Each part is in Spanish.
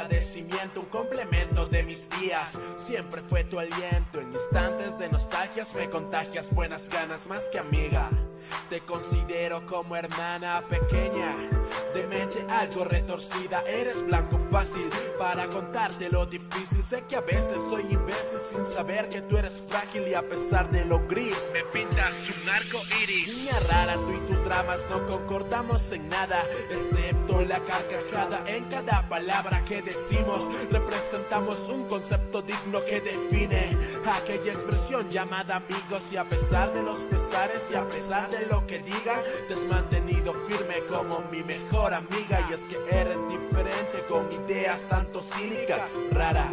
agradecimiento, un complemento de mis días. Siempre fue tu aliento, en instantes de nostalgias me contagias buenas ganas más que amiga. Te considero como hermana pequeña, de mente algo retorcida. Eres blanco fácil para contarte lo difícil. Sé que a veces soy imbécil sin saber que tú eres frágil, y a pesar de lo gris me pintas un arco iris. Niña rara, tú y tus dramas no concordamos en nada, excepto la carcajada en cada palabra que decimos. Representamos un concepto digno que define aquella expresión llamada amigos. Y a pesar de los pesares y a pesar de lo que digan, te has mantenido firme como mi mejor amiga. Y es que eres diferente, con ideas tanto cínicas, rara,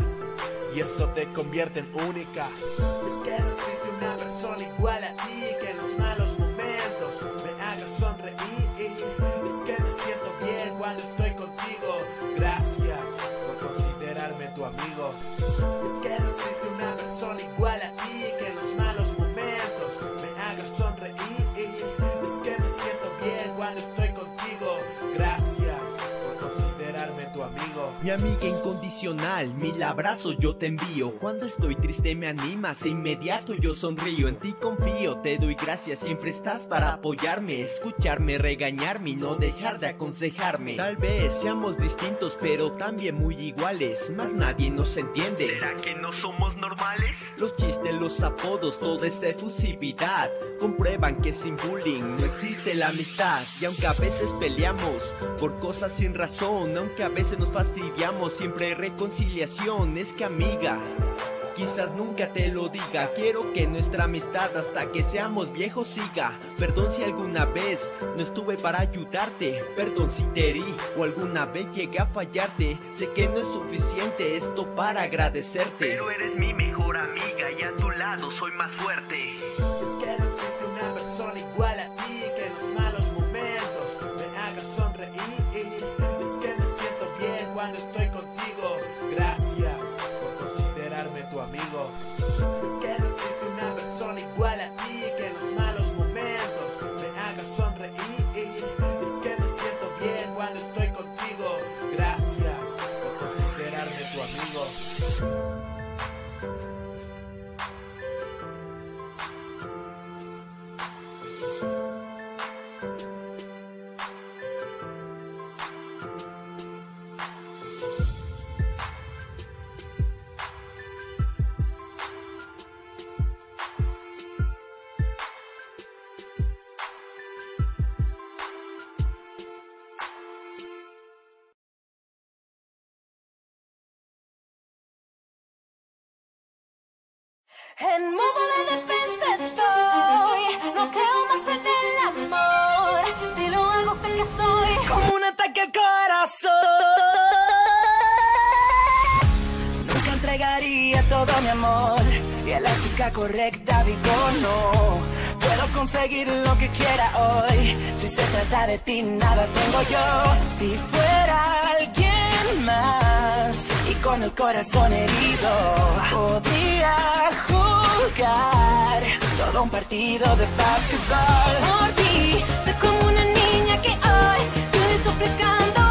y eso te convierte en única. Es que no existe una persona igual a ti, que en los malos momentos me haga sonreír. Es que me siento bien cuando estoy contigo. Gracias por considerarme tu amigo. Es que no existe una persona igual a ti, que en los malos momentos me haga sonreír. Es que me siento bien cuando estoy contigo. Gracias por considerarme tu amigo. Mi amiga incondicional, mil abrazos yo te envío. Cuando estoy triste me animas, de inmediato yo sonrío. En ti confío, te doy gracias, siempre estás para apoyarme, escucharme, regañarme y no dejar de aconsejarme. Tal vez seamos distintos pero también muy iguales, más nadie nos entiende. ¿Será que no somos normales? Los chistes, los apodos, toda esa efusividad comprueban que sin bullying no existe la amistad. Y aunque a veces peleamos por cosas sin razón, aunque a veces nos fastidiamos, siempre hay reconciliación. Es que amiga, quizás nunca te lo diga, quiero que nuestra amistad hasta que seamos viejos siga. Perdón si alguna vez no estuve para ayudarte, perdón si te herí o alguna vez llegué a fallarte. Sé que no es suficiente esto para agradecerte, pero eres mi mejor amiga y a tu lado soy más fuerte. Es que no existe una persona igual a ti, que en los malos momentos me haga sonreír. Es que me siento bien cuando estoy contigo. Gracias por considerarme tu amigo. Es que no existe una persona igual a ti, que en los malos momentos me haga sonreír. Es que me siento bien cuando estoy contigo. Gracias por considerarme tu amigo. En modo de defensa estoy, no creo más en el amor. Si lo hago sé que soy como un ataque al corazón. Nunca entregaría todo mi amor, y a la chica correcta digo no. Puedo conseguir lo que quiera hoy, si se trata de ti nada tengo yo. Si fuera alguien más y con el corazón herido, podría jugar todo un partido de básquetbol. Por ti, soy como una niña que hoy vive suplicando